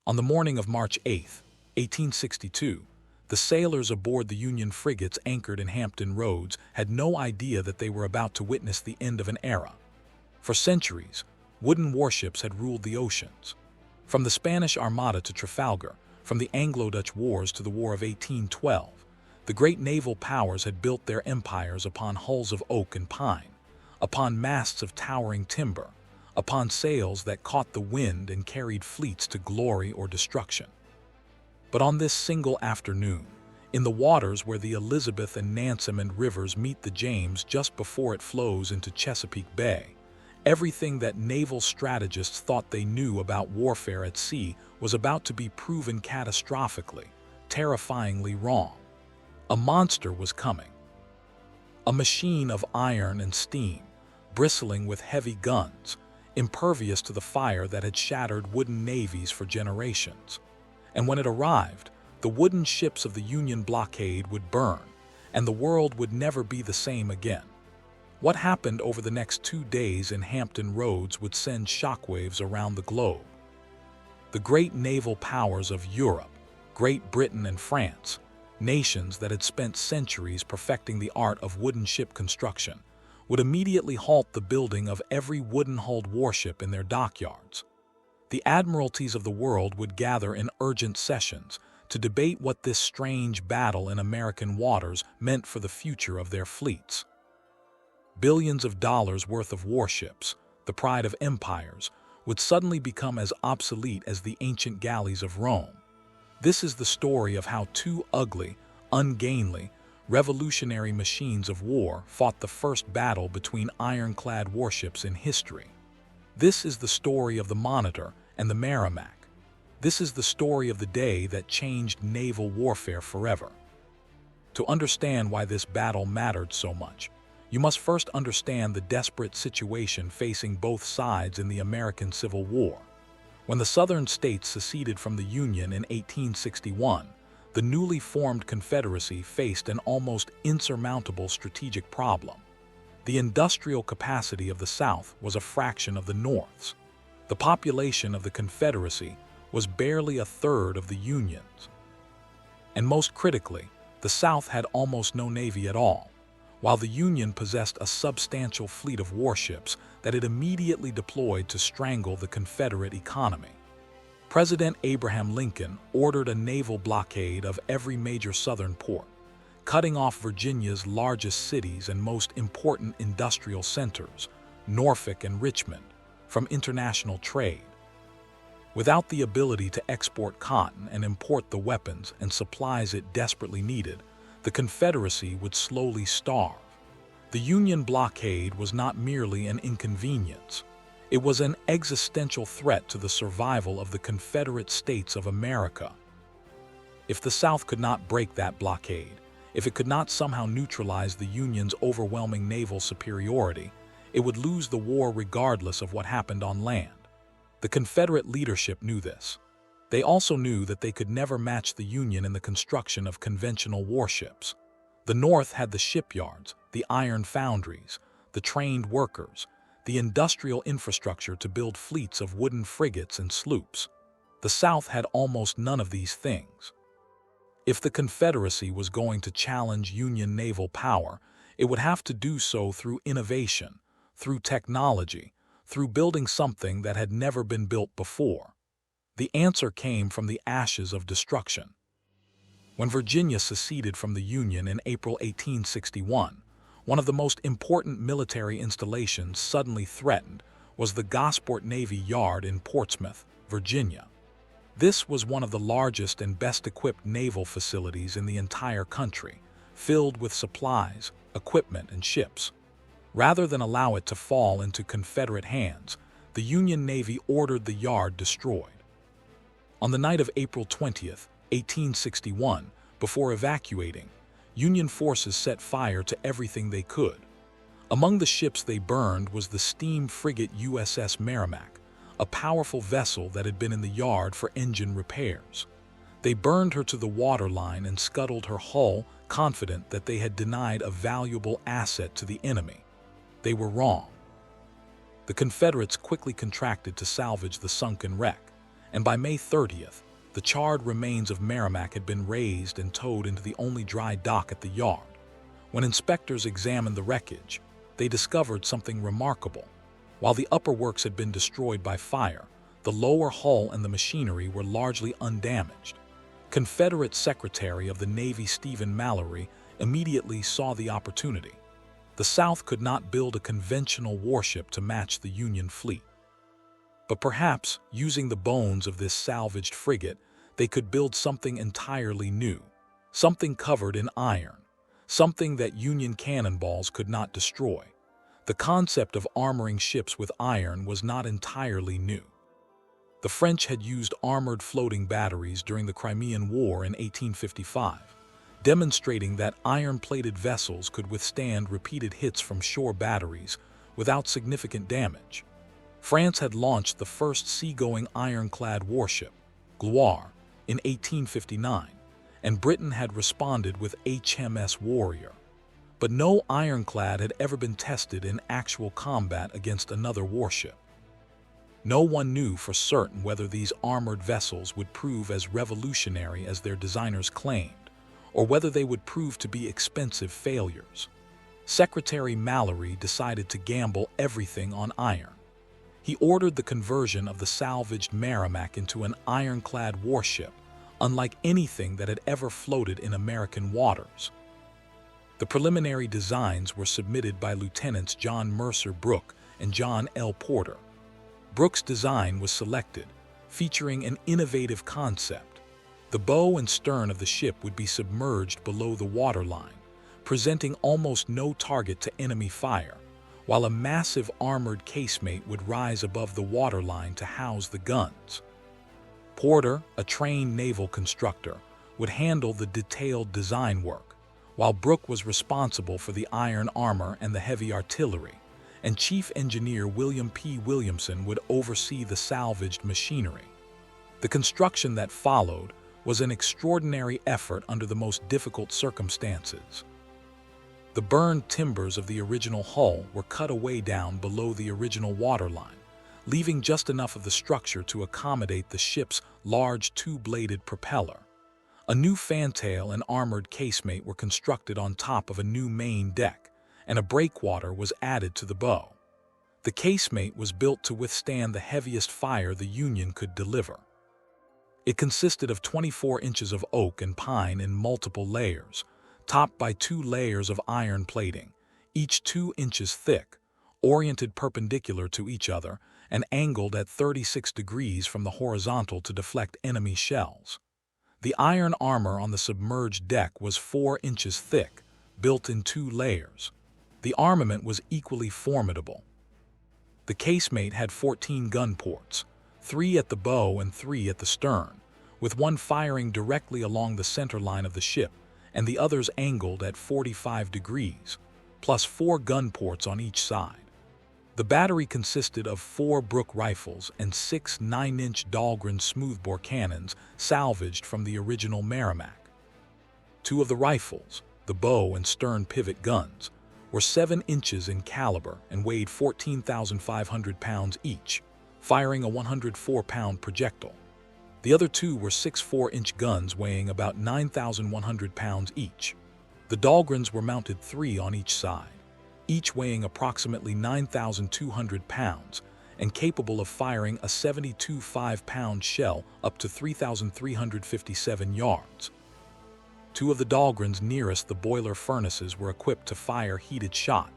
On the morning of March 8, 1862, the sailors aboard the Union frigates anchored in Hampton Roads had no idea that they were about to witness the end of an era. For centuries, wooden warships had ruled the oceans. From the Spanish Armada to Trafalgar, from the Anglo-Dutch Wars to the War of 1812, the great naval powers had built their empires upon hulls of oak and pine, upon masts of towering timber, upon sails that caught the wind and carried fleets to glory or destruction. But on this single afternoon, in the waters where the Elizabeth and Nansemond rivers meet the James just before it flows into Chesapeake Bay, everything that naval strategists thought they knew about warfare at sea was about to be proven catastrophically, terrifyingly wrong. A monster was coming. A machine of iron and steam, bristling with heavy guns, impervious to the fire that had shattered wooden navies for generations. And when it arrived, the wooden ships of the Union blockade would burn, and the world would never be the same again. What happened over the next 2 days in Hampton Roads would send shockwaves around the globe. The great naval powers of Europe, Great Britain and France, nations that had spent centuries perfecting the art of wooden ship construction, would immediately halt the building of every wooden-hulled warship in their dockyards. The admiralties of the world would gather in urgent sessions to debate what this strange battle in American waters meant for the future of their fleets. Billions of dollars worth of warships, the pride of empires, would suddenly become as obsolete as the ancient galleys of Rome. This is the story of how two ugly, ungainly, revolutionary machines of war fought the first battle between ironclad warships in history. This is the story of the Monitor and the Merrimack. This is the story of the day that changed naval warfare forever. To understand why this battle mattered so much, you must first understand the desperate situation facing both sides in the American Civil War. When the Southern states seceded from the Union in 1861, the newly formed Confederacy faced an almost insurmountable strategic problem. The industrial capacity of the South was a fraction of the North's. The population of the Confederacy was barely a third of the Union's. And most critically, the South had almost no navy at all, while the Union possessed a substantial fleet of warships that it immediately deployed to strangle the Confederate economy. President Abraham Lincoln ordered a naval blockade of every major Southern port, cutting off Virginia's largest cities and most important industrial centers, Norfolk and Richmond, from international trade. Without the ability to export cotton and import the weapons and supplies it desperately needed, the Confederacy would slowly starve. The Union blockade was not merely an inconvenience. It was an existential threat to the survival of the Confederate States of America. If the South could not break that blockade, if it could not somehow neutralize the Union's overwhelming naval superiority, it would lose the war regardless of what happened on land. The Confederate leadership knew this. They also knew that they could never match the Union in the construction of conventional warships. The North had the shipyards, the iron foundries, the trained workers, the industrial infrastructure to build fleets of wooden frigates and sloops. The South had almost none of these things. If the Confederacy was going to challenge Union naval power, it would have to do so through innovation, through technology, through building something that had never been built before. The answer came from the ashes of destruction. When Virginia seceded from the Union in April 1861, one of the most important military installations suddenly threatened was the Gosport Navy Yard in Portsmouth, Virginia. This was one of the largest and best-equipped naval facilities in the entire country, filled with supplies, equipment, and ships. Rather than allow it to fall into Confederate hands, the Union Navy ordered the yard destroyed. On the night of April 20th, 1861, before evacuating, Union forces set fire to everything they could. Among the ships they burned was the steam frigate USS Merrimack, a powerful vessel that had been in the yard for engine repairs. They burned her to the waterline and scuttled her hull, confident that they had denied a valuable asset to the enemy. They were wrong. The Confederates quickly contracted to salvage the sunken wreck, and by May 30th, the charred remains of Merrimack had been raised and towed into the only dry dock at the yard. When inspectors examined the wreckage, they discovered something remarkable. While the upper works had been destroyed by fire, the lower hull and the machinery were largely undamaged. Confederate Secretary of the Navy Stephen Mallory immediately saw the opportunity. The South could not build a conventional warship to match the Union fleet. But perhaps, using the bones of this salvaged frigate, they could build something entirely new, something covered in iron, something that Union cannonballs could not destroy. The concept of armoring ships with iron was not entirely new. The French had used armored floating batteries during the Crimean War in 1855, demonstrating that iron-plated vessels could withstand repeated hits from shore batteries without significant damage. France had launched the first seagoing ironclad warship, Gloire, in 1859, and Britain had responded with HMS Warrior. But no ironclad had ever been tested in actual combat against another warship. No one knew for certain whether these armored vessels would prove as revolutionary as their designers claimed, or whether they would prove to be expensive failures. Secretary Mallory decided to gamble everything on iron. He ordered the conversion of the salvaged Merrimack into an ironclad warship, unlike anything that had ever floated in American waters. The preliminary designs were submitted by Lieutenants John Mercer Brooke and John L. Porter. Brooke's design was selected, featuring an innovative concept. The bow and stern of the ship would be submerged below the waterline, presenting almost no target to enemy fire, while a massive armored casemate would rise above the waterline to house the guns. Porter, a trained naval constructor, would handle the detailed design work, while Brooke was responsible for the iron armor and the heavy artillery, and Chief Engineer William P. Williamson would oversee the salvaged machinery. The construction that followed was an extraordinary effort under the most difficult circumstances. The burned timbers of the original hull were cut away down below the original waterline, leaving just enough of the structure to accommodate the ship's large two-bladed propeller. A new fantail and armored casemate were constructed on top of a new main deck, and a breakwater was added to the bow. The casemate was built to withstand the heaviest fire the Union could deliver. It consisted of 24 inches of oak and pine in multiple layers, topped by 2 layers of iron plating, each 2 inches thick, oriented perpendicular to each other and angled at 36 degrees from the horizontal to deflect enemy shells. The iron armor on the submerged deck was 4 inches thick, built in 2 layers. The armament was equally formidable. The casemate had 14 gun ports, 3 at the bow and 3 at the stern, with one firing directly along the center line of the ship and the others angled at 45 degrees, plus 4 gun ports on each side. The battery consisted of 4 Brooke rifles and 6 9-inch Dahlgren smoothbore cannons salvaged from the original Merrimack. 2 of the rifles, the bow and stern pivot guns, were 7 inches in caliber and weighed 14,500 pounds each, firing a 104-pound projectile. The other 2 were 6 4-inch guns weighing about 9,100 pounds each. The Dahlgrens were mounted 3 on each side, each weighing approximately 9,200 pounds and capable of firing a 72 5-pound shell up to 3,357 yards. 2 of the Dahlgrens nearest the boiler furnaces were equipped to fire heated shot,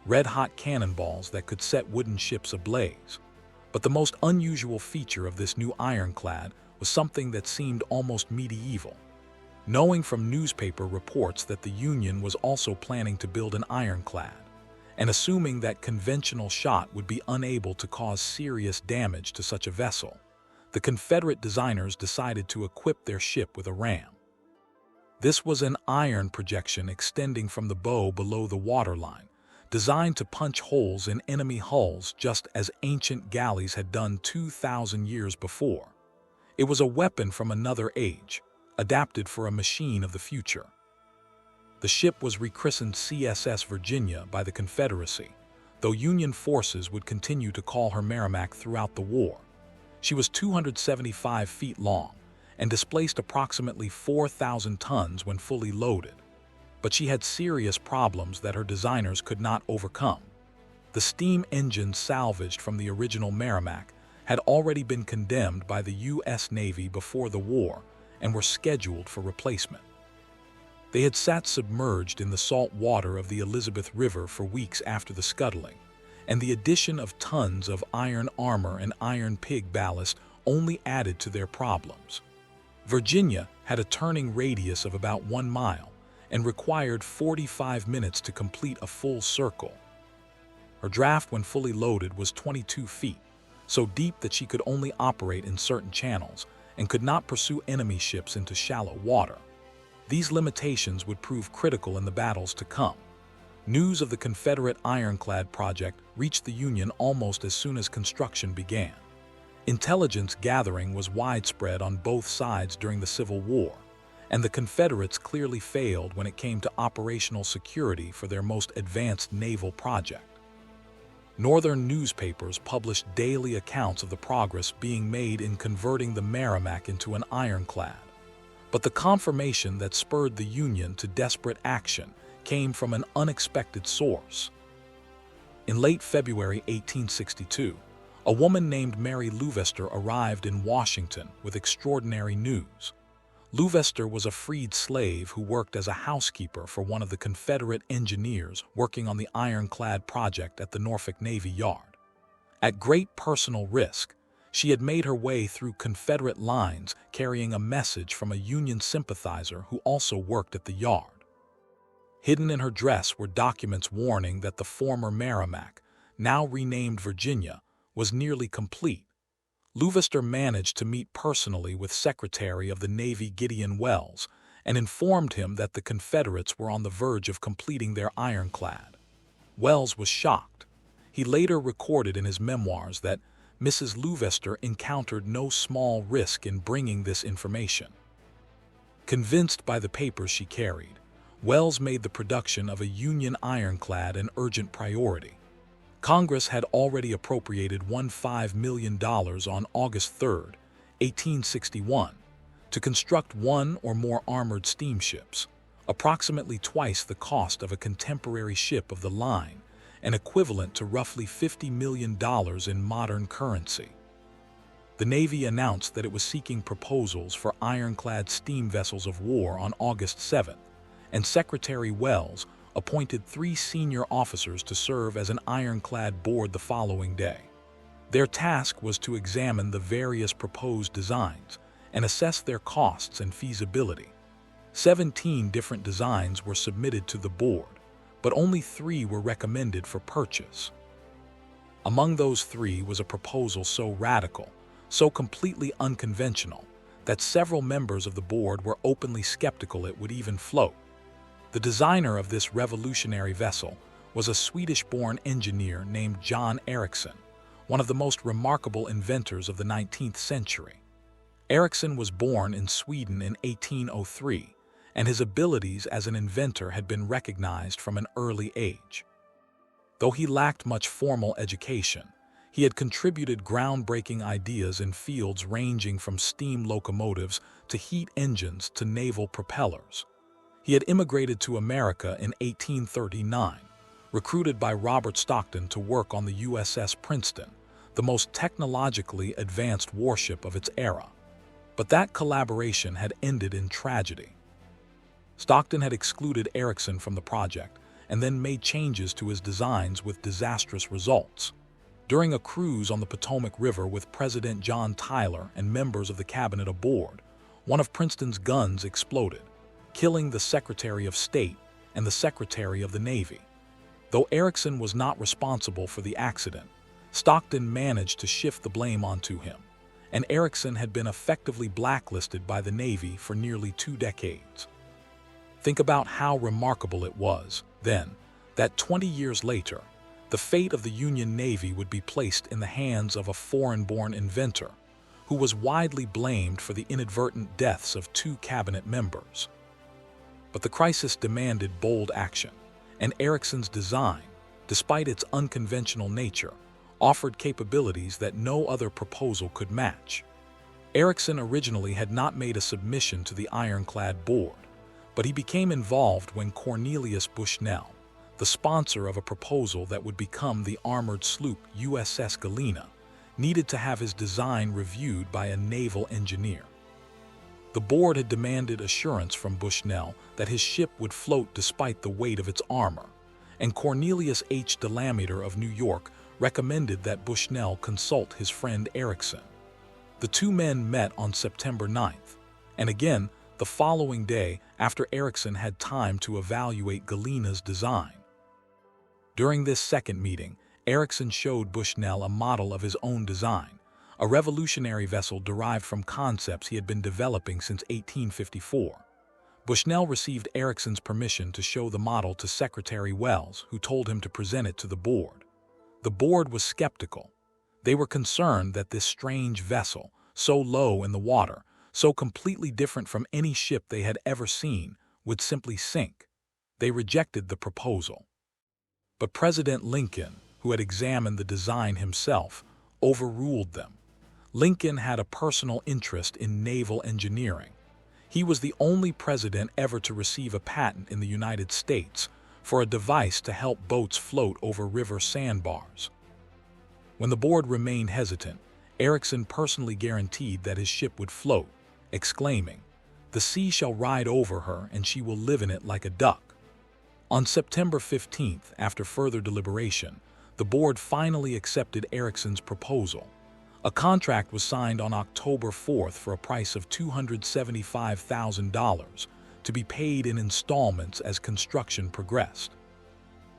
red-hot cannonballs that could set wooden ships ablaze. But the most unusual feature of this new ironclad was something that seemed almost medieval. Knowing from newspaper reports that the Union was also planning to build an ironclad, and assuming that conventional shot would be unable to cause serious damage to such a vessel, the Confederate designers decided to equip their ship with a ram. This was an iron projection extending from the bow below the waterline, designed to punch holes in enemy hulls just as ancient galleys had done 2,000 years before. It was a weapon from another age, adapted for a machine of the future. The ship was rechristened CSS Virginia by the Confederacy, though Union forces would continue to call her Merrimack throughout the war. She was 275 feet long and displaced approximately 4,000 tons when fully loaded. But she had serious problems that her designers could not overcome. The steam engines salvaged from the original Merrimack had already been condemned by the U.S. Navy before the war and were scheduled for replacement. They had sat submerged in the salt water of the Elizabeth River for weeks after the scuttling, and the addition of tons of iron armor and iron pig ballast only added to their problems. Virginia had a turning radius of about 1 mile and required 45 minutes to complete a full circle. Her draft when fully loaded was 22 feet, so deep that she could only operate in certain channels and could not pursue enemy ships into shallow water. These limitations would prove critical in the battles to come. News of the Confederate Ironclad project reached the Union almost as soon as construction began. Intelligence gathering was widespread on both sides during the Civil War, and the Confederates clearly failed when it came to operational security for their most advanced naval project. Northern newspapers published daily accounts of the progress being made in converting the Merrimack into an ironclad. But the confirmation that spurred the Union to desperate action came from an unexpected source. In late February 1862, a woman named Mary Louvester arrived in Washington with extraordinary news. Louvester was a freed slave who worked as a housekeeper for one of the Confederate engineers working on the Ironclad project at the Norfolk Navy Yard. At great personal risk, she had made her way through Confederate lines carrying a message from a Union sympathizer who also worked at the yard. Hidden in her dress were documents warning that the former Merrimack, now renamed Virginia, was nearly complete. Louvester managed to meet personally with Secretary of the Navy Gideon Welles and informed him that the Confederates were on the verge of completing their ironclad. Welles was shocked. He later recorded in his memoirs that Mrs. Louvester encountered no small risk in bringing this information. Convinced by the papers she carried, Welles made the production of a Union ironclad an urgent priority. Congress had already appropriated $15 million on August 3, 1861, to construct one or more armored steamships, approximately twice the cost of a contemporary ship of the line, and equivalent to roughly $50 million in modern currency. The Navy announced that it was seeking proposals for ironclad steam vessels of war on August 7, and Secretary Welles appointed 3 senior officers to serve as an ironclad board the following day. Their task was to examine the various proposed designs and assess their costs and feasibility. 17 different designs were submitted to the board, but only 3 were recommended for purchase. Among those 3 was a proposal so radical, so completely unconventional, that several members of the board were openly skeptical it would even float. The designer of this revolutionary vessel was a Swedish-born engineer named John Ericsson, one of the most remarkable inventors of the 19th century. Ericsson was born in Sweden in 1803, and his abilities as an inventor had been recognized from an early age. Though he lacked much formal education, he had contributed groundbreaking ideas in fields ranging from steam locomotives to heat engines to naval propellers. He had immigrated to America in 1839, recruited by Robert Stockton to work on the USS Princeton, the most technologically advanced warship of its era. But that collaboration had ended in tragedy. Stockton had excluded Ericsson from the project and then made changes to his designs with disastrous results. During a cruise on the Potomac River with President John Tyler and members of the cabinet aboard, one of Princeton's guns exploded, killing the Secretary of State and the Secretary of the Navy. Though Ericsson was not responsible for the accident, Stockton managed to shift the blame onto him, and Ericsson had been effectively blacklisted by the Navy for nearly 2 decades. Think about how remarkable it was, then, that 20 years later, the fate of the Union Navy would be placed in the hands of a foreign-born inventor who was widely blamed for the inadvertent deaths of 2 cabinet members. But the crisis demanded bold action, and Ericsson's design, despite its unconventional nature, offered capabilities that no other proposal could match. Ericsson originally had not made a submission to the Ironclad board, but he became involved when Cornelius Bushnell, the sponsor of a proposal that would become the armored sloop USS Galena, needed to have his design reviewed by a naval engineer. The board had demanded assurance from Bushnell that his ship would float despite the weight of its armor, and Cornelius H. Delameter of New York recommended that Bushnell consult his friend Ericsson. The two men met on September 9th, and again the following day after Ericsson had time to evaluate Galena's design. During this second meeting, Ericsson showed Bushnell a model of his own design, a revolutionary vessel derived from concepts he had been developing since 1854. Bushnell received Ericsson's permission to show the model to Secretary Wells, who told him to present it to the board. The board was skeptical. They were concerned that this strange vessel, so low in the water, so completely different from any ship they had ever seen, would simply sink. They rejected the proposal. But President Lincoln, who had examined the design himself, overruled them. Lincoln had a personal interest in naval engineering. He was the only president ever to receive a patent in the United States for a device to help boats float over river sandbars. When the board remained hesitant, Ericsson personally guaranteed that his ship would float, exclaiming, "The sea shall ride over her and she will live in it like a duck." On September 15th, after further deliberation, the board finally accepted Ericsson's proposal. A contract was signed on October 4th for a price of $275,000 to be paid in installments as construction progressed.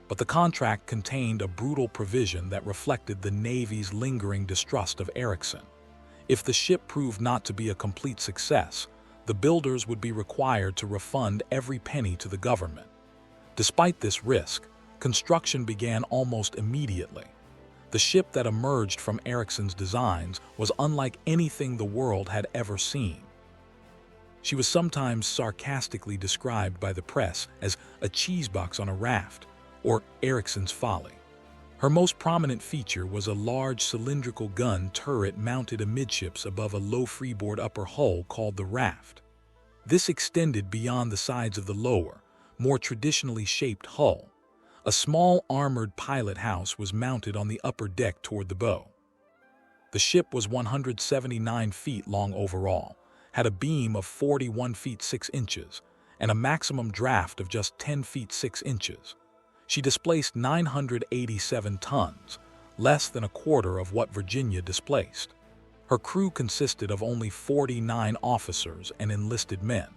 But the contract contained a brutal provision that reflected the Navy's lingering distrust of Ericsson. If the ship proved not to be a complete success, the builders would be required to refund every penny to the government. Despite this risk, construction began almost immediately. The ship that emerged from Ericsson's designs was unlike anything the world had ever seen. She was sometimes sarcastically described by the press as a cheesebox on a raft, or Ericsson's folly. Her most prominent feature was a large cylindrical gun turret mounted amidships above a low freeboard upper hull called the raft. This extended beyond the sides of the lower, more traditionally shaped hull. A small armored pilot house was mounted on the upper deck toward the bow. The ship was 179 feet long overall, had a beam of 41 feet 6 inches, and a maximum draft of just 10 feet 6 inches. She displaced 987 tons, less than a quarter of what Virginia displaced. Her crew consisted of only 49 officers and enlisted men.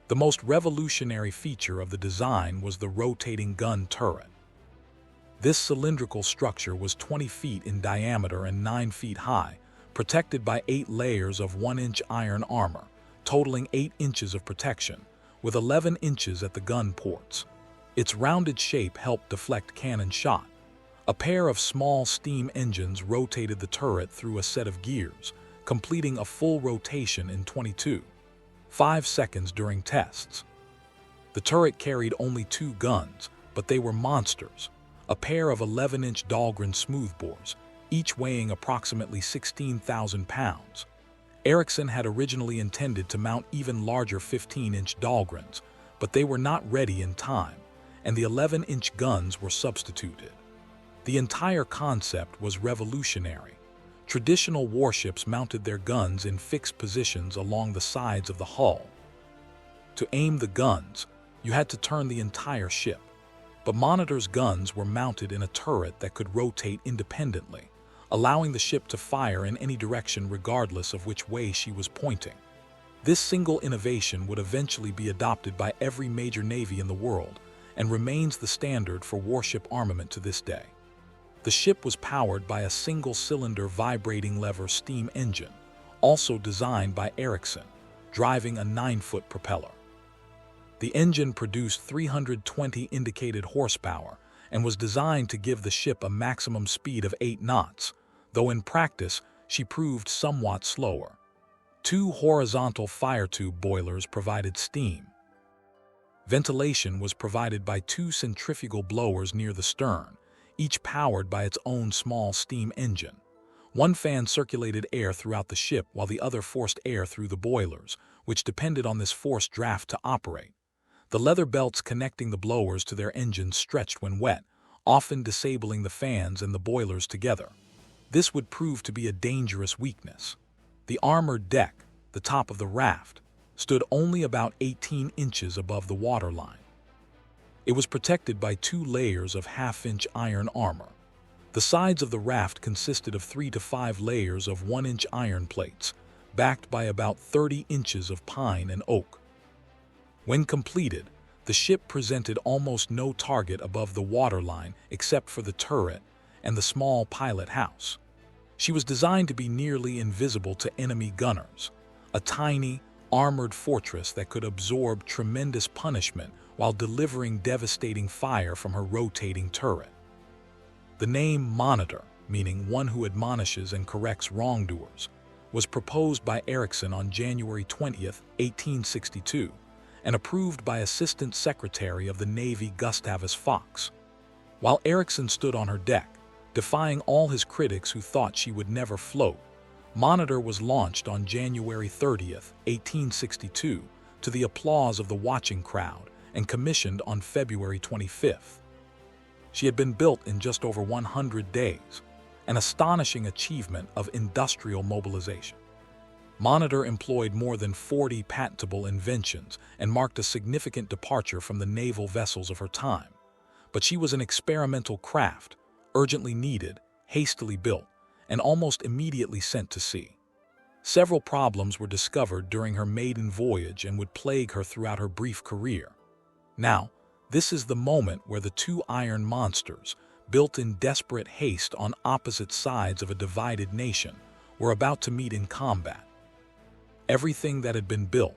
The most revolutionary feature of the design was the rotating gun turret. This cylindrical structure was 20 feet in diameter and 9 feet high, protected by 8 layers of 1-inch iron armor, totaling 8 inches of protection, with 11 inches at the gun ports. Its rounded shape helped deflect cannon shot. A pair of small steam engines rotated the turret through a set of gears, completing a full rotation in 22.5 seconds during tests. The turret carried only 2 guns, but they were monsters. A pair of 11-inch Dahlgren smoothbores, each weighing approximately 16,000 pounds. Ericsson had originally intended to mount even larger 15-inch Dahlgrens, but they were not ready in time, and the 11-inch guns were substituted. The entire concept was revolutionary. Traditional warships mounted their guns in fixed positions along the sides of the hull. To aim the guns, you had to turn the entire ship. But Monitor's guns were mounted in a turret that could rotate independently, allowing the ship to fire in any direction regardless of which way she was pointing. This single innovation would eventually be adopted by every major navy in the world and remains the standard for warship armament to this day. The ship was powered by a single-cylinder vibrating lever steam engine, also designed by Ericsson, driving a 9-foot propeller. The engine produced 320 indicated horsepower and was designed to give the ship a maximum speed of 8 knots, though in practice she proved somewhat slower. 2 horizontal fire tube boilers provided steam. Ventilation was provided by 2 centrifugal blowers near the stern, each powered by its own small steam engine. One fan circulated air throughout the ship while the other forced air through the boilers, which depended on this forced draft to operate. The leather belts connecting the blowers to their engines stretched when wet, often disabling the fans and the boilers together. This would prove to be a dangerous weakness. The armored deck, the top of the raft, stood only about 18 inches above the waterline. It was protected by 2 layers of half-inch iron armor. The sides of the raft consisted of 3 to 5 layers of 1-inch iron plates, backed by about 30 inches of pine and oak. When completed, the ship presented almost no target above the waterline except for the turret and the small pilot house. She was designed to be nearly invisible to enemy gunners, a tiny, armored fortress that could absorb tremendous punishment while delivering devastating fire from her rotating turret. The name Monitor, meaning one who admonishes and corrects wrongdoers, was proposed by Ericsson on January 20, 1862, and approved by Assistant Secretary of the Navy Gustavus Fox. While Ericsson stood on her deck, defying all his critics who thought she would never float, Monitor was launched on January 30, 1862, to the applause of the watching crowd and commissioned on February 25. She had been built in just over 100 days, an astonishing achievement of industrial mobilization. Monitor employed more than 40 patentable inventions and marked a significant departure from the naval vessels of her time. But she was an experimental craft, urgently needed, hastily built, and almost immediately sent to sea. Several problems were discovered during her maiden voyage and would plague her throughout her brief career. Now, this is the moment where the 2 iron monsters, built in desperate haste on opposite sides of a divided nation, were about to meet in combat. Everything that had been built,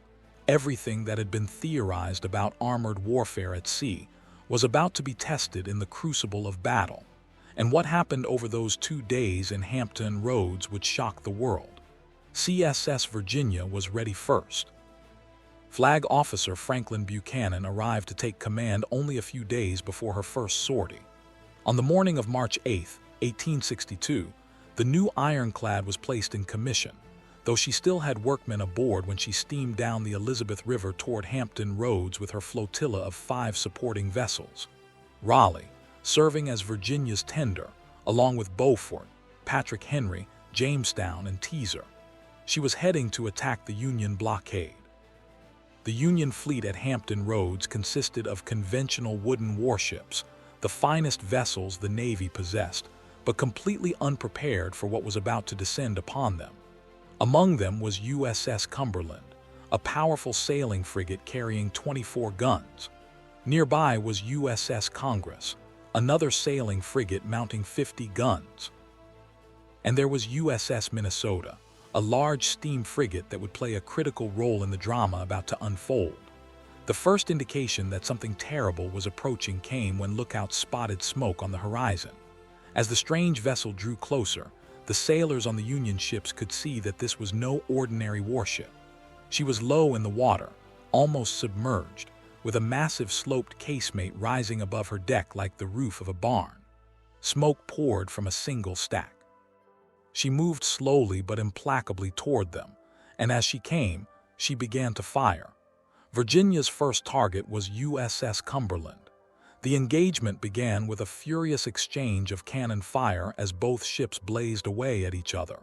everything that had been theorized about armored warfare at sea, was about to be tested in the crucible of battle. And what happened over those 2 days in Hampton Roads would shock the world. CSS Virginia was ready first. Flag Officer Franklin Buchanan arrived to take command only a few days before her first sortie. On the morning of March 8, 1862, the new Ironclad was placed in commission, though she still had workmen aboard when she steamed down the Elizabeth River toward Hampton Roads with her flotilla of 5 supporting vessels. Raleigh, serving as Virginia's tender, along with Beaufort, Patrick Henry, Jamestown, and Teaser. She was heading to attack the Union blockade. The Union fleet at Hampton Roads consisted of conventional wooden warships, the finest vessels the Navy possessed, but completely unprepared for what was about to descend upon them. Among them was USS Cumberland, a powerful sailing frigate carrying 24 guns. Nearby was USS Congress, another sailing frigate mounting 50 guns. And there was USS Minnesota, a large steam frigate that would play a critical role in the drama about to unfold. The first indication that something terrible was approaching came when lookouts spotted smoke on the horizon. As the strange vessel drew closer, the sailors on the Union ships could see that this was no ordinary warship. She was low in the water, almost submerged, with a massive sloped casemate rising above her deck like the roof of a barn. Smoke poured from a single stack. She moved slowly but implacably toward them, and as she came, she began to fire. Virginia's first target was USS Cumberland. The engagement began with a furious exchange of cannon fire as both ships blazed away at each other.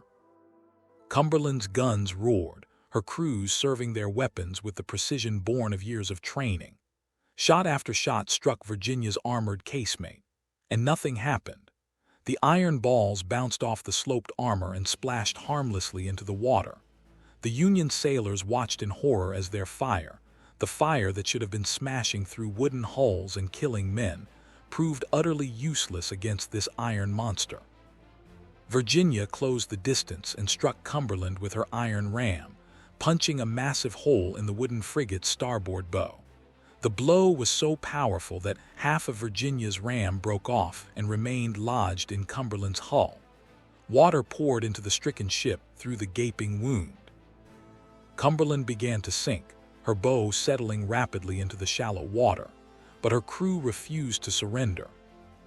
Cumberland's guns roared, her crews serving their weapons with the precision born of years of training. Shot after shot struck Virginia's armored casemate, and nothing happened. The iron balls bounced off the sloped armor and splashed harmlessly into the water. The Union sailors watched in horror as their fire, the fire that should have been smashing through wooden hulls and killing men, proved utterly useless against this iron monster. Virginia closed the distance and struck Cumberland with her iron ram, punching a massive hole in the wooden frigate's starboard bow. The blow was so powerful that half of Virginia's ram broke off and remained lodged in Cumberland's hull. Water poured into the stricken ship through the gaping wound. Cumberland began to sink, her bow settling rapidly into the shallow water, but her crew refused to surrender.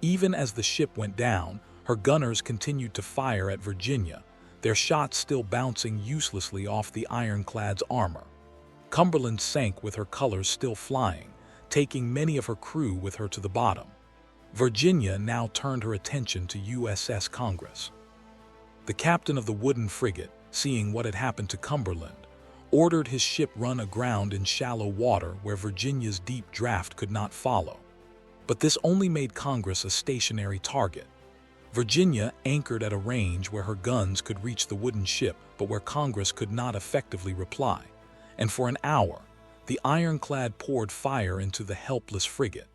Even as the ship went down, her gunners continued to fire at Virginia, their shots still bouncing uselessly off the Ironclad's armor. Cumberland sank with her colors still flying, taking many of her crew with her to the bottom. Virginia now turned her attention to USS Congress. The captain of the wooden frigate, seeing what had happened to Cumberland, ordered his ship run aground in shallow water where Virginia's deep draft could not follow. But this only made Congress a stationary target. Virginia anchored at a range where her guns could reach the wooden ship but where Congress could not effectively reply, and for an hour, the Ironclad poured fire into the helpless frigate.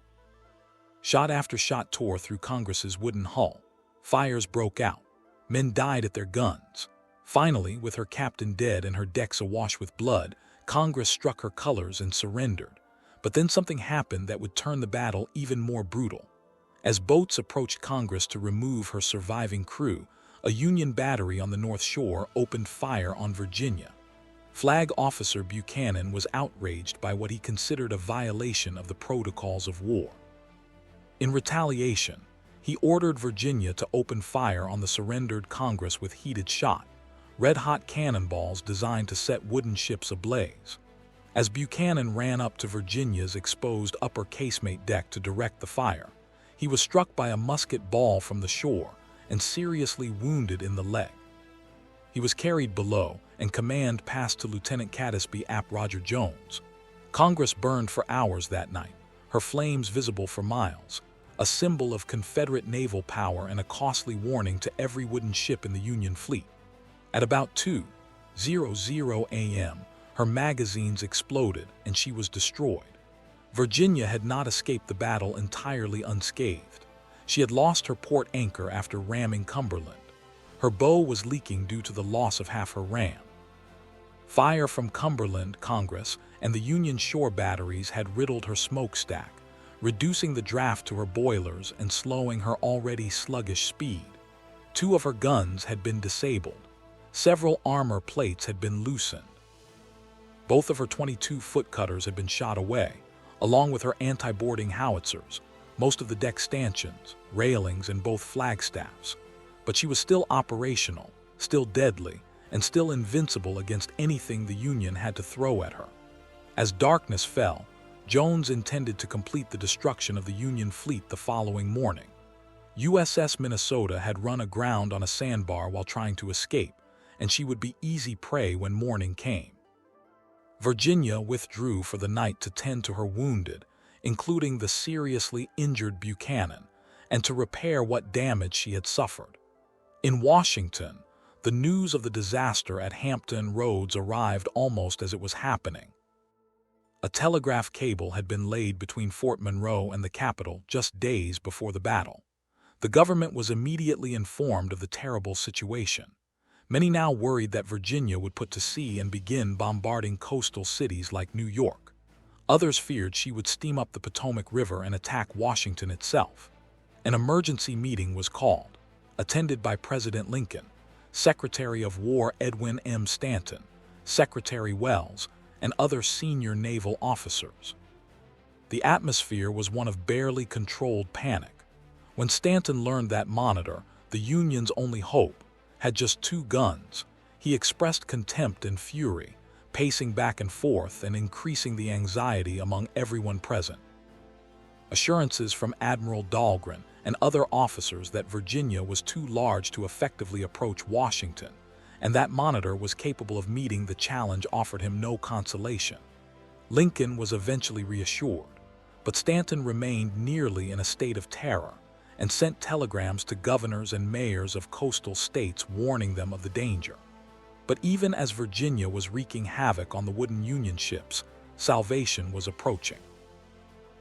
Shot after shot tore through Congress's wooden hull. Fires broke out. Men died at their guns. Finally, with her captain dead and her decks awash with blood, Congress struck her colors and surrendered. But then something happened that would turn the battle even more brutal. As boats approached Congress to remove her surviving crew, a Union battery on the North Shore opened fire on Virginia. Flag Officer Buchanan was outraged by what he considered a violation of the protocols of war. In retaliation, he ordered Virginia to open fire on the surrendered Congress with heated shot, red-hot cannonballs designed to set wooden ships ablaze. As Buchanan ran up to Virginia's exposed upper casemate deck to direct the fire, he was struck by a musket ball from the shore and seriously wounded in the leg. He was carried below, and command passed to Lieutenant Catesby ap Roger Jones. Congress burned for hours that night, her flames visible for miles, a symbol of Confederate naval power and a costly warning to every wooden ship in the Union fleet. At about 2:00 a.m., her magazines exploded and she was destroyed. Virginia had not escaped the battle entirely unscathed. She had lost her port anchor after ramming Cumberland. Her bow was leaking due to the loss of half her ram. Fire from Cumberland, Congress, and the Union shore batteries had riddled her smokestack, reducing the draft to her boilers and slowing her already sluggish speed. 2 of her guns had been disabled. Several armor plates had been loosened. Both of her 22-foot cutters had been shot away, along with her anti-boarding howitzers, most of the deck stanchions, railings, and both flagstaffs. But she was still operational, still deadly, and still invincible against anything the Union had to throw at her. As darkness fell, Jones intended to complete the destruction of the Union fleet the following morning. USS Minnesota had run aground on a sandbar while trying to escape, and she would be easy prey when morning came. Virginia withdrew for the night to tend to her wounded, including the seriously injured Buchanan, and to repair what damage she had suffered. In Washington, the news of the disaster at Hampton Roads arrived almost as it was happening. A telegraph cable had been laid between Fort Monroe and the capital just days before the battle. The government was immediately informed of the terrible situation. Many now worried that Virginia would put to sea and begin bombarding coastal cities like New York. Others feared she would steam up the Potomac River and attack Washington itself. An emergency meeting was called, attended by President Lincoln, Secretary of War Edwin M. Stanton, Secretary Wells, and other senior naval officers. The atmosphere was one of barely controlled panic. When Stanton learned that Monitor, the Union's only hope, had just 2 guns, he expressed contempt and fury, pacing back and forth and increasing the anxiety among everyone present. Assurances from Admiral Dahlgren and other officers that Virginia was too large to effectively approach Washington, and that Monitor was capable of meeting the challenge offered him no consolation. Lincoln was eventually reassured, but Stanton remained nearly in a state of terror and sent telegrams to governors and mayors of coastal states warning them of the danger. But even as Virginia was wreaking havoc on the wooden Union ships, salvation was approaching.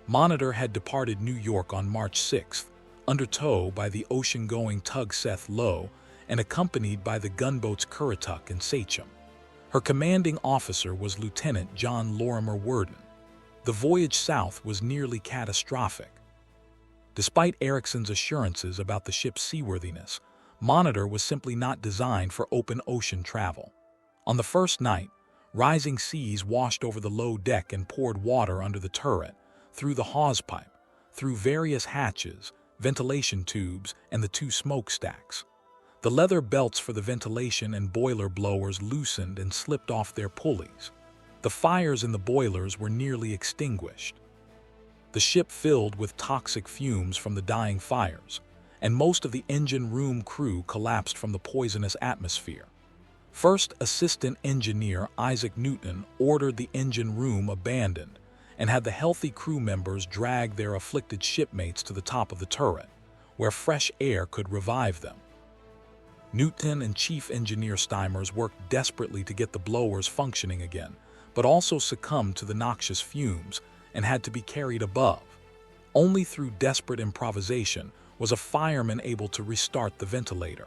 Monitor had departed New York on March 6th, under tow by the ocean-going tug Seth Low and accompanied by the gunboats Currituck and Sachem. Her commanding officer was Lieutenant John Lorimer Worden. The voyage south was nearly catastrophic. Despite Ericsson's assurances about the ship's seaworthiness, Monitor was simply not designed for open ocean travel. On the first night, rising seas washed over the low deck and poured water under the turret, through the hawse pipe, through various hatches, ventilation tubes, and the two smokestacks. The leather belts for the ventilation and boiler blowers loosened and slipped off their pulleys. The fires in the boilers were nearly extinguished. The ship filled with toxic fumes from the dying fires, and most of the engine room crew collapsed from the poisonous atmosphere. First Assistant Engineer Isaac Newton ordered the engine room abandoned and had the healthy crew members drag their afflicted shipmates to the top of the turret, where fresh air could revive them. Newton and Chief Engineer Steimers worked desperately to get the blowers functioning again, but also succumbed to the noxious fumes and had to be carried above. Only through desperate improvisation was a fireman able to restart the ventilator.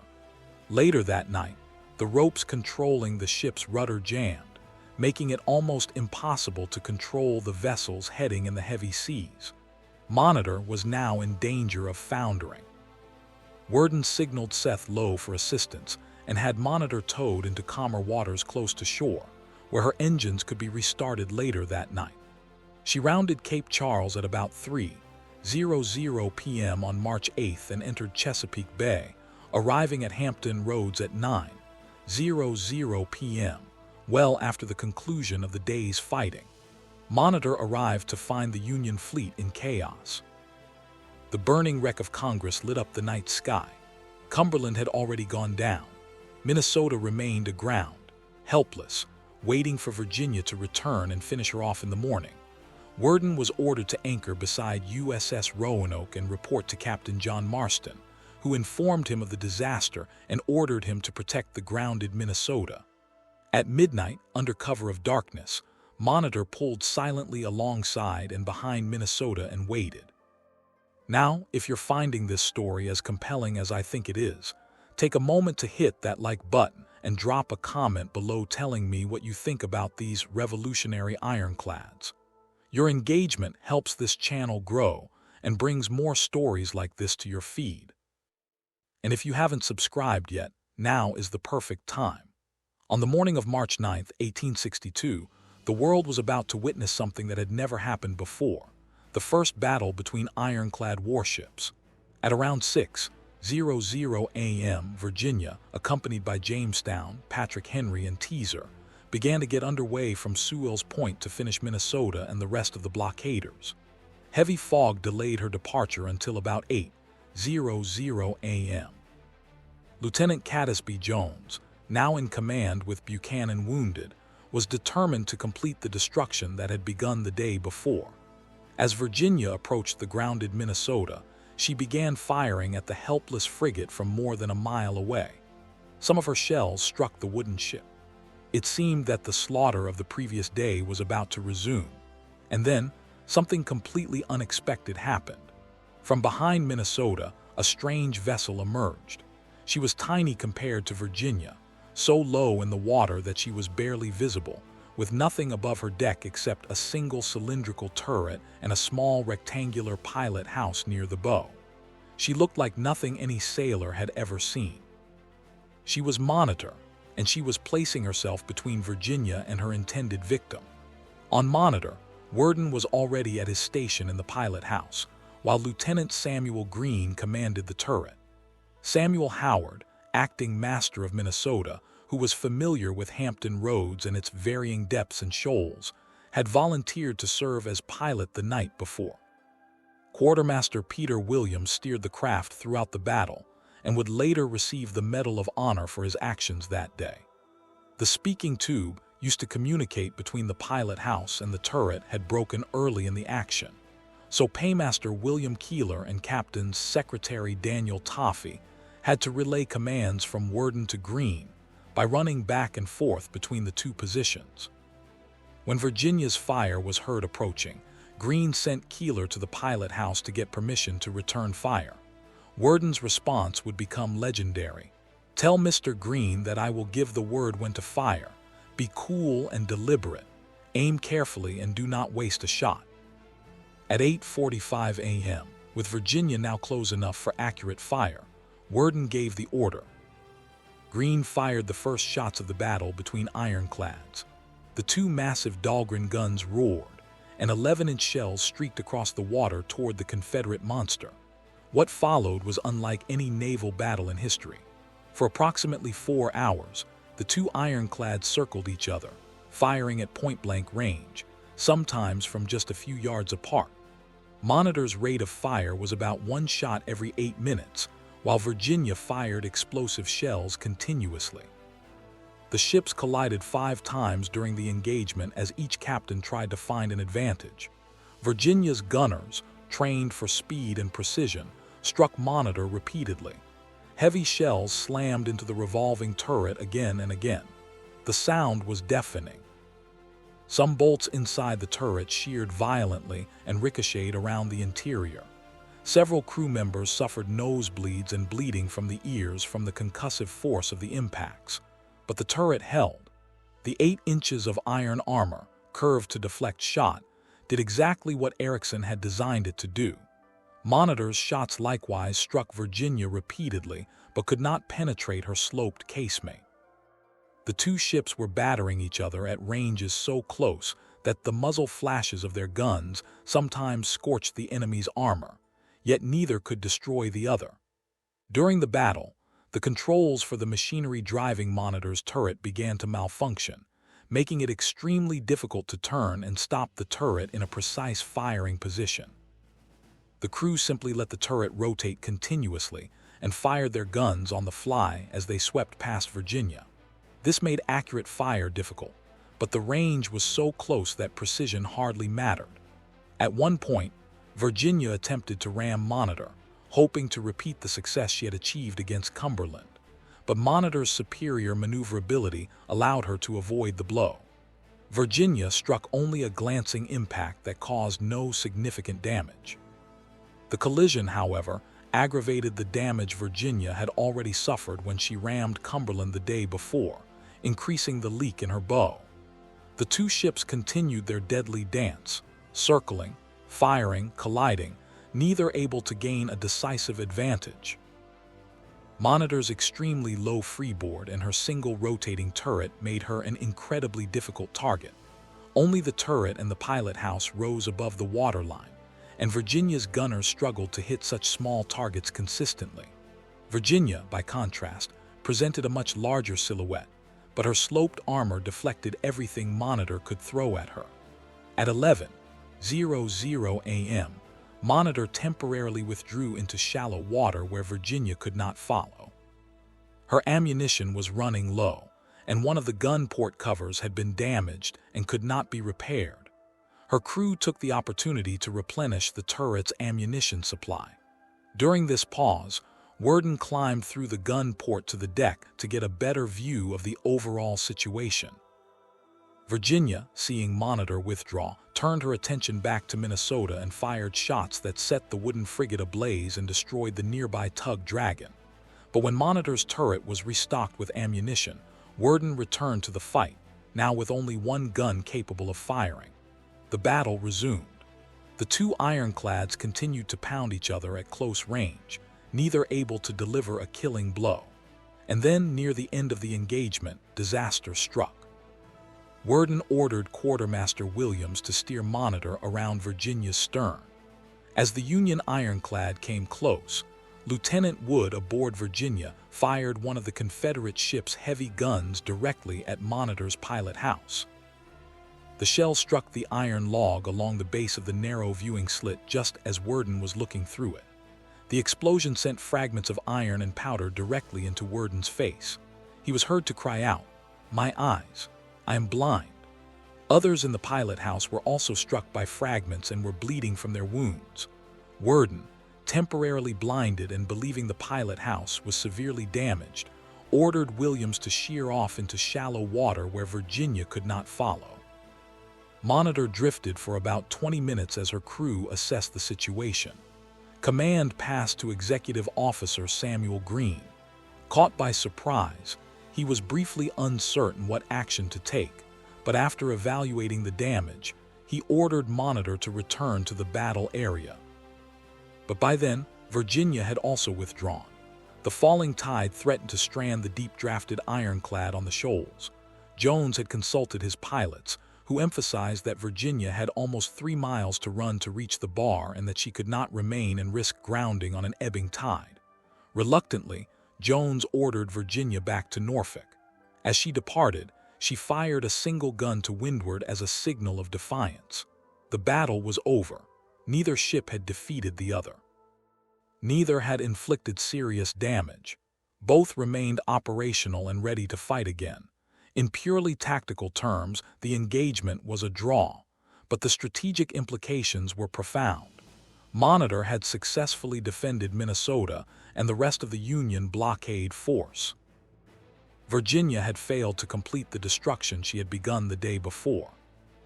Later that night, the ropes controlling the ship's rudder jammed, making it almost impossible to control the vessels heading in the heavy seas. Monitor was now in danger of foundering. Worden signaled Seth Lowe for assistance and had Monitor towed into calmer waters close to shore, where her engines could be restarted later that night. She rounded Cape Charles at about 3:00 p.m. on March 8th and entered Chesapeake Bay, arriving at Hampton Roads at 9:00 p.m., well after the conclusion of the day's fighting. Monitor arrived to find the Union fleet in chaos. The burning wreck of Congress lit up the night sky. Cumberland had already gone down. Minnesota remained aground, helpless, waiting for Virginia to return and finish her off in the morning. Worden was ordered to anchor beside USS Roanoke and report to Captain John Marston, who informed him of the disaster and ordered him to protect the grounded Minnesota. At midnight, under cover of darkness, Monitor pulled silently alongside and behind Minnesota and waited. Now, if you're finding this story as compelling as I think it is, take a moment to hit that like button and drop a comment below telling me what you think about these revolutionary ironclads. Your engagement helps this channel grow and brings more stories like this to your feed. And if you haven't subscribed yet, now is the perfect time. On the morning of March 9, 1862, the world was about to witness something that had never happened before: the first battle between ironclad warships. At around 6:00 a.m., Virginia, accompanied by Jamestown, Patrick Henry, and Teaser, began to get underway from Sewell's Point to finish Minnesota and the rest of the blockaders. Heavy fog delayed her departure until about 8:00 a.m. Lieutenant Catesby Jones, now in command with Buchanan wounded, was determined to complete the destruction that had begun the day before. As Virginia approached the grounded Minnesota, she began firing at the helpless frigate from more than a mile away. Some of her shells struck the wooden ship. It seemed that the slaughter of the previous day was about to resume. And then, something completely unexpected happened. From behind Minnesota, a strange vessel emerged. She was tiny compared to Virginia, so low in the water that she was barely visible, with nothing above her deck except a single cylindrical turret and a small rectangular pilot house near the bow. She looked like nothing any sailor had ever seen. She was Monitor, and she was placing herself between Virginia and her intended victim. On Monitor, Worden was already at his station in the pilot house, while Lieutenant Samuel Greene commanded the turret. Samuel Howard, acting master of Minnesota, who was familiar with Hampton Roads and its varying depths and shoals, had volunteered to serve as pilot the night before. Quartermaster Peter Williams steered the craft throughout the battle and would later receive the Medal of Honor for his actions that day. The speaking tube used to communicate between the pilot house and the turret had broken early in the action, so Paymaster William Keeler and Captain's Secretary Daniel Toffee had to relay commands from Worden to Greene by running back and forth between the two positions. When Virginia's fire was heard approaching, Greene sent Keeler to the pilot house to get permission to return fire. Worden's response would become legendary. "Tell Mr. Greene that I will give the word when to fire. Be cool and deliberate. Aim carefully and do not waste a shot." At 8:45 a.m., with Virginia now close enough for accurate fire, Worden gave the order. Greene fired the first shots of the battle between ironclads. The two massive Dahlgren guns roared, and 11-inch shells streaked across the water toward the Confederate monster. What followed was unlike any naval battle in history. For approximately 4 hours, the two ironclads circled each other, firing at point-blank range, sometimes from just a few yards apart. Monitor's rate of fire was about 1 shot every 8 minutes, while Virginia fired explosive shells continuously. The ships collided 5 times during the engagement as each captain tried to find an advantage. Virginia's gunners, trained for speed and precision, struck Monitor repeatedly. Heavy shells slammed into the revolving turret again and again. The sound was deafening. Some bolts inside the turret sheared violently and ricocheted around the interior. Several crew members suffered nosebleeds and bleeding from the ears from the concussive force of the impacts. But the turret held. The 8 inches of iron armor, curved to deflect shot, did exactly what Erickson had designed it to do. Monitor's shots likewise struck Virginia repeatedly, but could not penetrate her sloped casemate. The two ships were battering each other at ranges so close that the muzzle flashes of their guns sometimes scorched the enemy's armor, yet neither could destroy the other. During the battle, the controls for the machinery driving Monitor's turret began to malfunction, making it extremely difficult to turn and stop the turret in a precise firing position. The crew simply let the turret rotate continuously and fired their guns on the fly as they swept past Virginia. This made accurate fire difficult, but the range was so close that precision hardly mattered. At one point, Virginia attempted to ram Monitor, hoping to repeat the success she had achieved against Cumberland, but Monitor's superior maneuverability allowed her to avoid the blow. Virginia struck only a glancing impact that caused no significant damage. The collision, however, aggravated the damage Virginia had already suffered when she rammed Cumberland the day before, increasing the leak in her bow. The two ships continued their deadly dance, circling, firing, colliding, neither able to gain a decisive advantage. Monitor's extremely low freeboard and her single rotating turret made her an incredibly difficult target. Only the turret and the pilot house rose above the waterline, and Virginia's gunners struggled to hit such small targets consistently. Virginia, by contrast, presented a much larger silhouette, but her sloped armor deflected everything Monitor could throw at her. At 11:00 a.m., Monitor temporarily withdrew into shallow water where Virginia could not follow. Her ammunition was running low, and one of the gun port covers had been damaged and could not be repaired. Her crew took the opportunity to replenish the turret's ammunition supply. During this pause, Worden climbed through the gun port to the deck to get a better view of the overall situation. Virginia, seeing Monitor withdraw, turned her attention back to Minnesota and fired shots that set the wooden frigate ablaze and destroyed the nearby tug Dragon. But when Monitor's turret was restocked with ammunition, Worden returned to the fight, now with only one gun capable of firing. The battle resumed. The two ironclads continued to pound each other at close range, neither able to deliver a killing blow. And then, near the end of the engagement, disaster struck. Worden ordered Quartermaster Williams to steer Monitor around Virginia's stern. As the Union ironclad came close, Lieutenant Wood aboard Virginia fired one of the Confederate ship's heavy guns directly at Monitor's pilot house. The shell struck the iron log along the base of the narrow viewing slit just as Worden was looking through it. The explosion sent fragments of iron and powder directly into Worden's face. He was heard to cry out, "My eyes! I am blind." Others in the pilot house were also struck by fragments and were bleeding from their wounds. Worden, temporarily blinded and believing the pilot house was severely damaged, ordered Williams to sheer off into shallow water where Virginia could not follow. Monitor drifted for about 20 minutes as her crew assessed the situation. Command passed to Executive Officer Samuel Green. Caught by surprise, he was briefly uncertain what action to take, but after evaluating the damage, he ordered Monitor to return to the battle area. But by then, Virginia had also withdrawn. The falling tide threatened to strand the deep-drafted ironclad on the shoals. Jones had consulted his pilots, who emphasized that Virginia had almost 3 miles to run to reach the bar and that she could not remain and risk grounding on an ebbing tide. Reluctantly, Jones ordered Virginia back to Norfolk. As she departed, she fired a single gun to windward as a signal of defiance. The battle was over. Neither ship had defeated the other. Neither had inflicted serious damage. Both remained operational and ready to fight again. In purely tactical terms, the engagement was a draw, but the strategic implications were profound. Monitor had successfully defended Minnesota and the rest of the Union blockade force. Virginia had failed to complete the destruction she had begun the day before.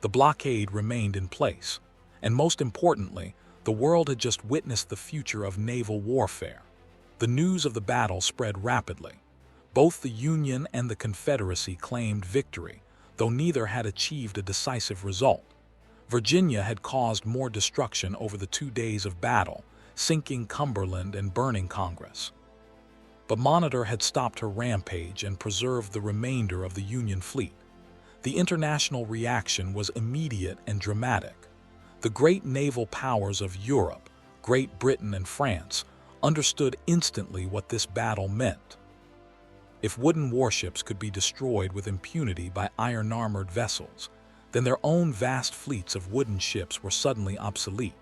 The blockade remained in place, and most importantly, the world had just witnessed the future of naval warfare. The news of the battle spread rapidly. Both the Union and the Confederacy claimed victory, though neither had achieved a decisive result. Virginia had caused more destruction over the 2 days of battle, sinking Cumberland and burning Congress. But Monitor had stopped her rampage and preserved the remainder of the Union fleet. The international reaction was immediate and dramatic. The great naval powers of Europe, Great Britain and France, understood instantly what this battle meant. If wooden warships could be destroyed with impunity by iron-armored vessels, then their own vast fleets of wooden ships were suddenly obsolete.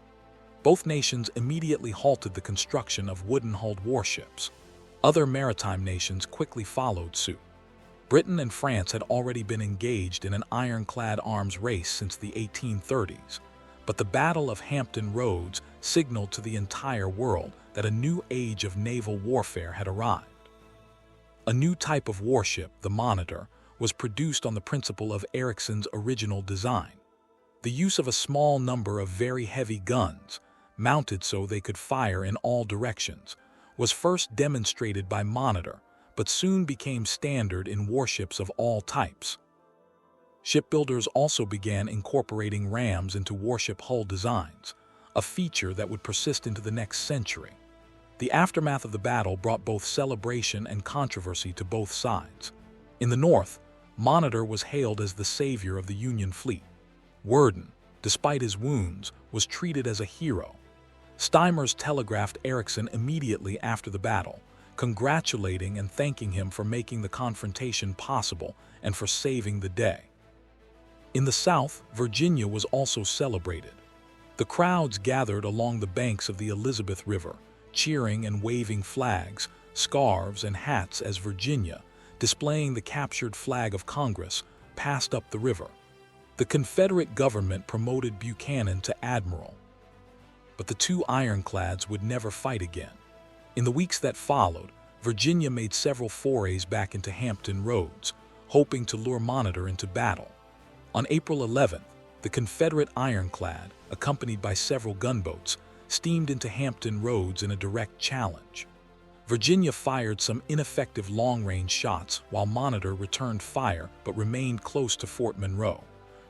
Both nations immediately halted the construction of wooden-hulled warships. Other maritime nations quickly followed suit. Britain and France had already been engaged in an ironclad arms race since the 1830s, but the Battle of Hampton Roads signaled to the entire world that a new age of naval warfare had arrived. A new type of warship, the Monitor, was produced on the principle of Ericsson's original design. The use of a small number of very heavy guns, mounted so they could fire in all directions, was first demonstrated by Monitor, but soon became standard in warships of all types. Shipbuilders also began incorporating rams into warship hull designs, a feature that would persist into the next century. The aftermath of the battle brought both celebration and controversy to both sides. In the North, Monitor was hailed as the savior of the Union fleet. Worden, despite his wounds, was treated as a hero. Steimers telegraphed Ericsson immediately after the battle, congratulating and thanking him for making the confrontation possible and for saving the day. In the South, Virginia was also celebrated. The crowds gathered along the banks of the Elizabeth River, cheering and waving flags, scarves, and hats as Virginia, displaying the captured flag of Congress, passed up the river. The Confederate government promoted Buchanan to admiral. But the two ironclads would never fight again. In the weeks that followed, Virginia made several forays back into Hampton Roads, hoping to lure Monitor into battle. On April 11th, the Confederate ironclad, accompanied by several gunboats, steamed into Hampton Roads in a direct challenge. Virginia fired some ineffective long-range shots while Monitor returned fire but remained close to Fort Monroe,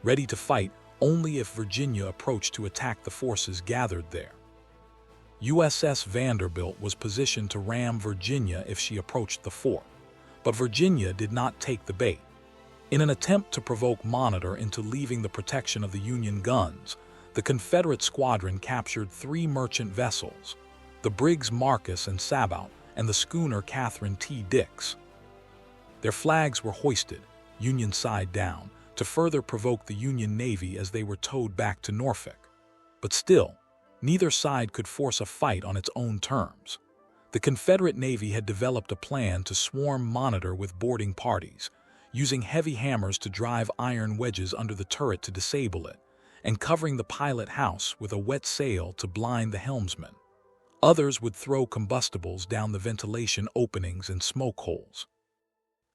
ready to fight only if Virginia approached to attack the forces gathered there. USS Vanderbilt was positioned to ram Virginia if she approached the fort, but Virginia did not take the bait. In an attempt to provoke Monitor into leaving the protection of the Union guns, the Confederate squadron captured 3 merchant vessels, the brigs Marcus and Sabout and the schooner Catherine T. Dix. Their flags were hoisted, Union side down, to further provoke the Union Navy as they were towed back to Norfolk. But still, neither side could force a fight on its own terms. The Confederate Navy had developed a plan to swarm Monitor with boarding parties, using heavy hammers to drive iron wedges under the turret to disable it, and covering the pilot house with a wet sail to blind the helmsman. Others would throw combustibles down the ventilation openings and smoke holes.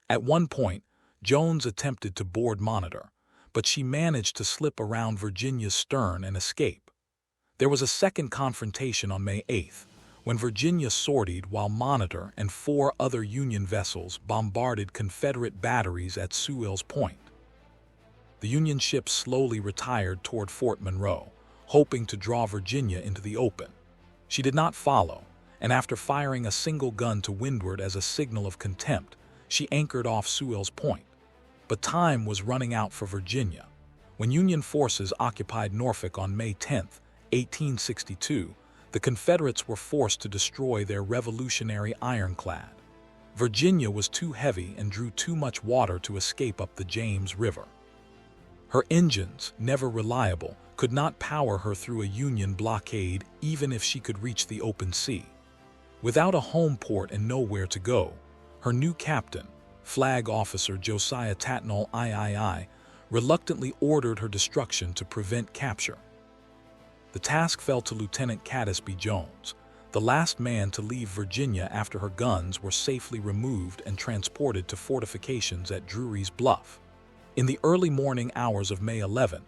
At one point, Jones attempted to board Monitor, but she managed to slip around Virginia's stern and escape. There was a second confrontation on May 8th, when Virginia sortied while Monitor and 4 other Union vessels bombarded Confederate batteries at Sewell's Point. The Union ships slowly retired toward Fort Monroe, hoping to draw Virginia into the open. She did not follow, and after firing a single gun to windward as a signal of contempt, she anchored off Sewell's Point. But time was running out for Virginia. When Union forces occupied Norfolk on May 10, 1862, the Confederates were forced to destroy their revolutionary ironclad. Virginia was too heavy and drew too much water to escape up the James River. Her engines, never reliable, could not power her through a Union blockade even if she could reach the open sea. Without a home port and nowhere to go, her new captain, Flag Officer Josiah Tatnall III, reluctantly ordered her destruction to prevent capture. The task fell to Lieutenant Catesby Jones, the last man to leave Virginia after her guns were safely removed and transported to fortifications at Drury's Bluff. In the early morning hours of May 11,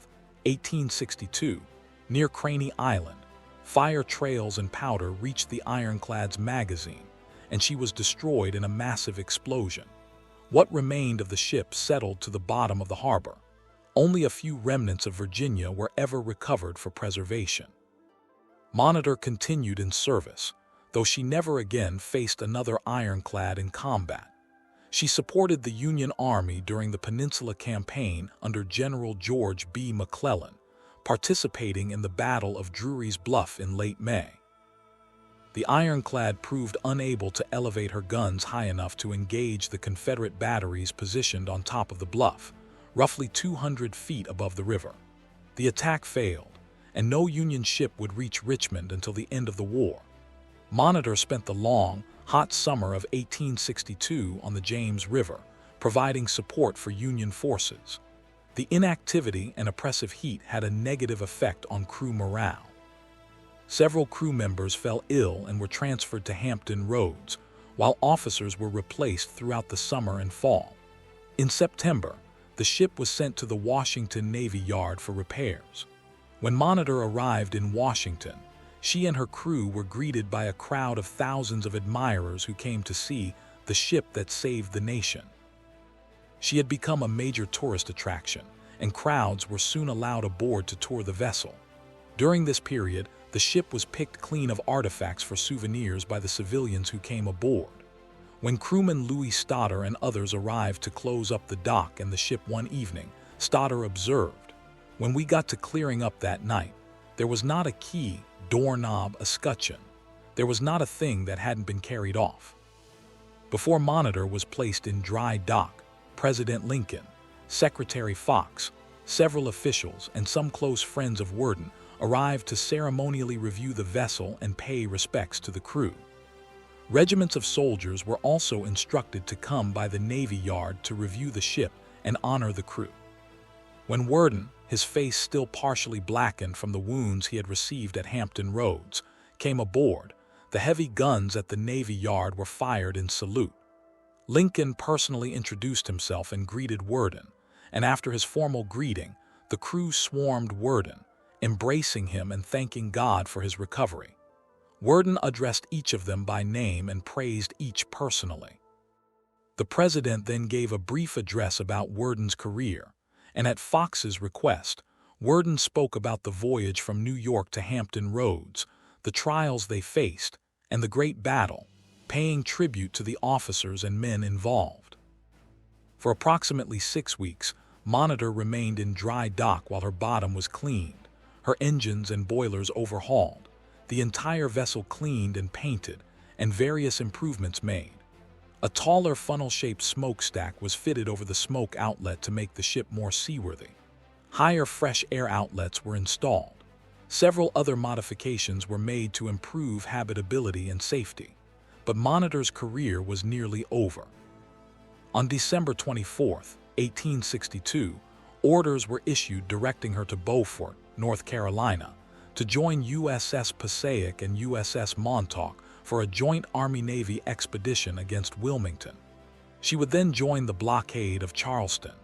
1862, near Craney Island, fire trails and powder reached the Ironclad's magazine, and she was destroyed in a massive explosion. What remained of the ship settled to the bottom of the harbor. Only a few remnants of Virginia were ever recovered for preservation. Monitor continued in service, though she never again faced another ironclad in combat. She supported the Union Army during the Peninsula Campaign under General George B. McClellan, participating in the Battle of Drury's Bluff in late May. The ironclad proved unable to elevate her guns high enough to engage the Confederate batteries positioned on top of the bluff, roughly 200 feet above the river. The attack failed, and no Union ship would reach Richmond until the end of the war. Monitor spent the long, hot summer of 1862 on the James River, providing support for Union forces. The inactivity and oppressive heat had a negative effect on crew morale. Several crew members fell ill and were transferred to Hampton Roads, while officers were replaced throughout the summer and fall. In September, the ship was sent to the Washington Navy Yard for repairs. When Monitor arrived in Washington, she and her crew were greeted by a crowd of thousands of admirers who came to see the ship that saved the nation. She had become a major tourist attraction, and crowds were soon allowed aboard to tour the vessel. During this period, the ship was picked clean of artifacts for souvenirs by the civilians who came aboard. When crewman Louis Stoddard and others arrived to close up the dock and the ship one evening, Stoddard observed, "When we got to clearing up that night, there was not a key, doorknob, escutcheon. There was not a thing that hadn't been carried off." Before Monitor was placed in dry dock, President Lincoln, Secretary Fox, several officials, and some close friends of Worden arrived to ceremonially review the vessel and pay respects to the crew. Regiments of soldiers were also instructed to come by the Navy Yard to review the ship and honor the crew. When Worden, his face still partially blackened from the wounds he had received at Hampton Roads, came aboard, the heavy guns at the Navy Yard were fired in salute. Lincoln personally introduced himself and greeted Worden, and after his formal greeting, the crew swarmed Worden, embracing him and thanking God for his recovery. Worden addressed each of them by name and praised each personally. The president then gave a brief address about Worden's career, and at Fox's request, Worden spoke about the voyage from New York to Hampton Roads, the trials they faced, and the great battle, paying tribute to the officers and men involved. For approximately 6 weeks, Monitor remained in dry dock while her bottom was cleaned, her engines and boilers overhauled, the entire vessel cleaned and painted, and various improvements made. A taller funnel-shaped smokestack was fitted over the smoke outlet to make the ship more seaworthy. Higher fresh air outlets were installed. Several other modifications were made to improve habitability and safety. But Monitor's career was nearly over. On December 24, 1862, orders were issued directing her to Beaufort, North Carolina, to join USS Passaic and USS Montauk for a joint Army-Navy expedition against Wilmington. She would then join the blockade of Charleston.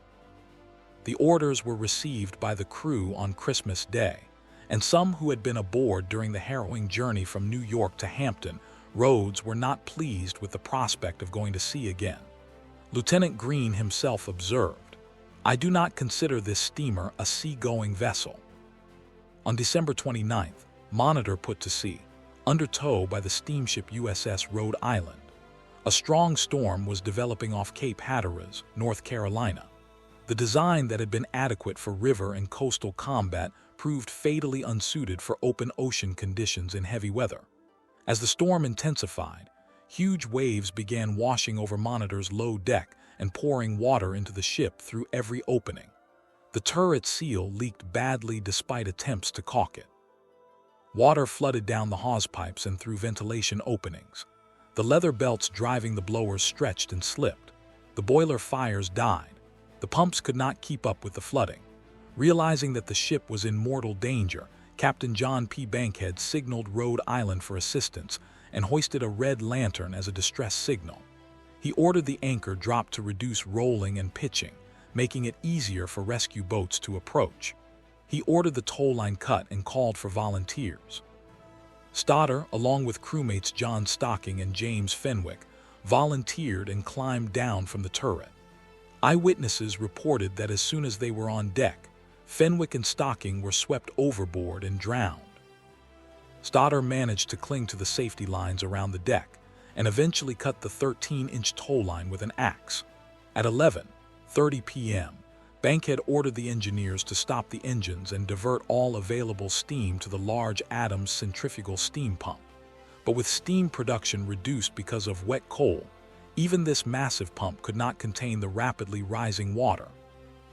The orders were received by the crew on Christmas Day, and some who had been aboard during the harrowing journey from New York to Hampton Roads were not pleased with the prospect of going to sea again. Lieutenant Greene himself observed, "I do not consider this steamer a sea-going vessel." On December 29th, Monitor put to sea, under tow by the steamship USS Rhode Island. A strong storm was developing off Cape Hatteras, North Carolina. The design that had been adequate for river and coastal combat proved fatally unsuited for open ocean conditions in heavy weather. As the storm intensified, huge waves began washing over Monitor's low deck and pouring water into the ship through every opening. The turret seal leaked badly despite attempts to caulk it. Water flooded down the hawse pipes and through ventilation openings. The leather belts driving the blowers stretched and slipped. The boiler fires died. The pumps could not keep up with the flooding. Realizing that the ship was in mortal danger, Captain John P. Bankhead signaled Rhode Island for assistance and hoisted a red lantern as a distress signal. He ordered the anchor dropped to reduce rolling and pitching, making it easier for rescue boats to approach. He ordered the tow line cut and called for volunteers. Stoddard, along with crewmates John Stocking and James Fenwick, volunteered and climbed down from the turret. Eyewitnesses reported that as soon as they were on deck, Fenwick and Stocking were swept overboard and drowned. Stoddard managed to cling to the safety lines around the deck and eventually cut the 13-inch tow line with an axe. At 11:30 p.m., Bankhead ordered the engineers to stop the engines and divert all available steam to the large Adams centrifugal steam pump. But with steam production reduced because of wet coal, even this massive pump could not contain the rapidly rising water.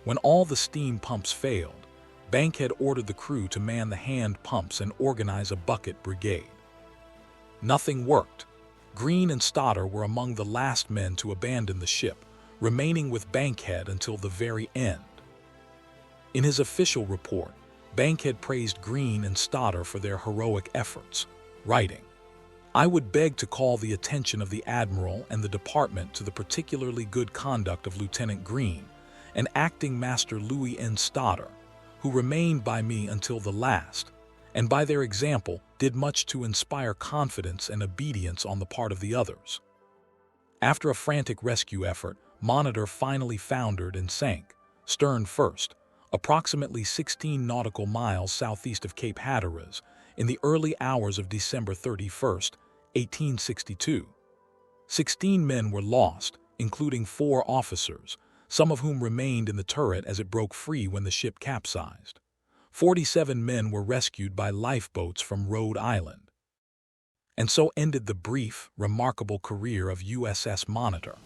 When all the steam pumps failed, Bankhead ordered the crew to man the hand pumps and organize a bucket brigade. Nothing worked. Greene and Stoddard were among the last men to abandon the ship, remaining with Bankhead until the very end. In his official report, Bankhead praised Greene and Stoddard for their heroic efforts, writing, "I would beg to call the attention of the Admiral and the Department to the particularly good conduct of Lieutenant Greene and Acting Master Louis N. Stoddard, who remained by me until the last, and by their example did much to inspire confidence and obedience on the part of the others." After a frantic rescue effort, Monitor finally foundered and sank, stern first, approximately 16 nautical miles southeast of Cape Hatteras, in the early hours of December 31st, 1862. 16 men were lost, including 4 officers, some of whom remained in the turret as it broke free when the ship capsized. 47 men were rescued by lifeboats from Rhode Island. And so ended the brief, remarkable career of USS Monitor.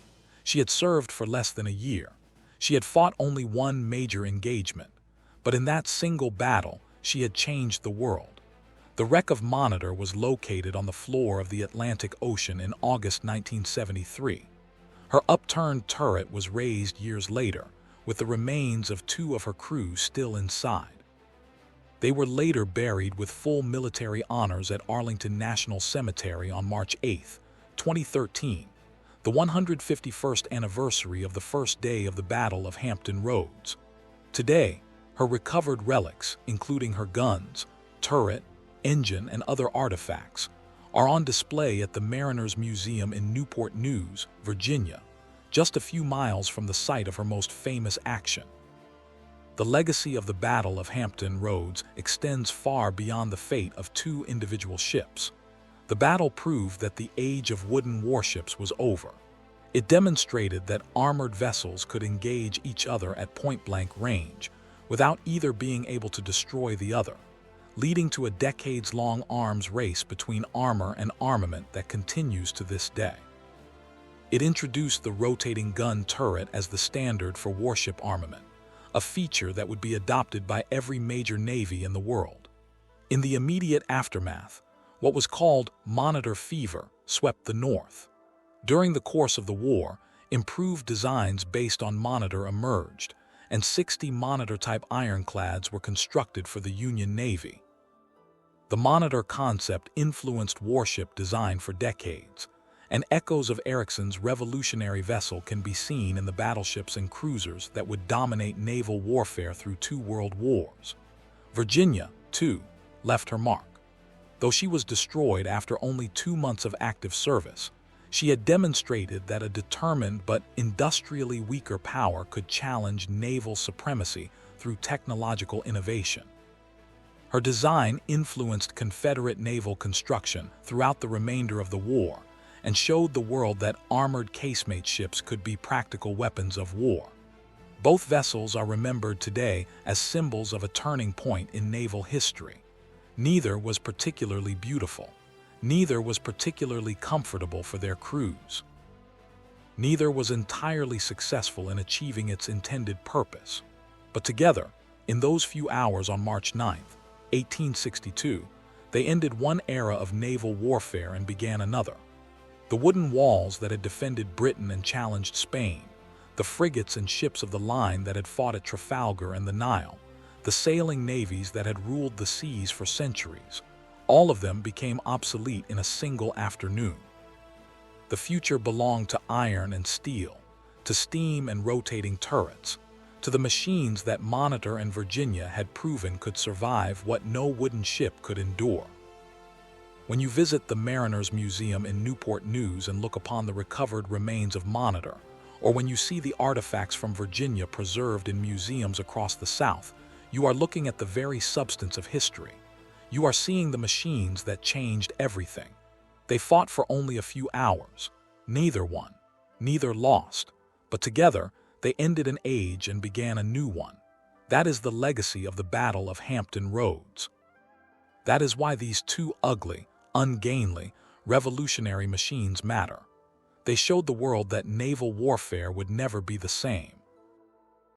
She had served for less than a year. She had fought only one major engagement, but in that single battle, she had changed the world. The wreck of Monitor was located on the floor of the Atlantic Ocean in August 1973. Her upturned turret was raised years later, with the remains of 2 of her crew still inside. They were later buried with full military honors at Arlington National Cemetery on March 8, 2013, the 151st anniversary of the first day of the Battle of Hampton Roads. Today, her recovered relics, including her guns, turret, engine, and other artifacts, are on display at the Mariners Museum in Newport News, Virginia, just a few miles from the site of her most famous action. The legacy of the Battle of Hampton Roads extends far beyond the fate of 2 individual ships. The battle proved that the age of wooden warships was over. It demonstrated that armored vessels could engage each other at point-blank range without either being able to destroy the other, leading to a decades-long arms race between armor and armament that continues to this day. It introduced the rotating gun turret as the standard for warship armament, a feature that would be adopted by every major navy in the world. In the immediate aftermath, what was called Monitor fever swept the North. During the course of the war, improved designs based on Monitor emerged, and 60 Monitor-type ironclads were constructed for the Union Navy. The Monitor concept influenced warship design for decades, and echoes of Ericsson's revolutionary vessel can be seen in the battleships and cruisers that would dominate naval warfare through 2 world wars. Virginia, too, left her mark. Though she was destroyed after only 2 months of active service, she had demonstrated that a determined but industrially weaker power could challenge naval supremacy through technological innovation. Her design influenced Confederate naval construction throughout the remainder of the war and showed the world that armored casemate ships could be practical weapons of war. Both vessels are remembered today as symbols of a turning point in naval history. Neither was particularly beautiful. Neither was particularly comfortable for their crews. Neither was entirely successful in achieving its intended purpose. But together, in those few hours on March 9th, 1862, they ended one era of naval warfare and began another. The wooden walls that had defended Britain and challenged Spain, the frigates and ships of the line that had fought at Trafalgar and the Nile, the sailing navies that had ruled the seas for centuries, all of them became obsolete in a single afternoon. The future belonged to iron and steel, to steam and rotating turrets, to the machines that Monitor and Virginia had proven could survive what no wooden ship could endure. When you visit the Mariners Museum in Newport News and look upon the recovered remains of Monitor, or when you see the artifacts from Virginia preserved in museums across the South, you are looking at the very substance of history. You are seeing the machines that changed everything. They fought for only a few hours. Neither won, neither lost, but together they ended an age and began a new one. That is the legacy of the Battle of Hampton Roads. That is why these two ugly, ungainly, revolutionary machines matter. They showed the world that naval warfare would never be the same.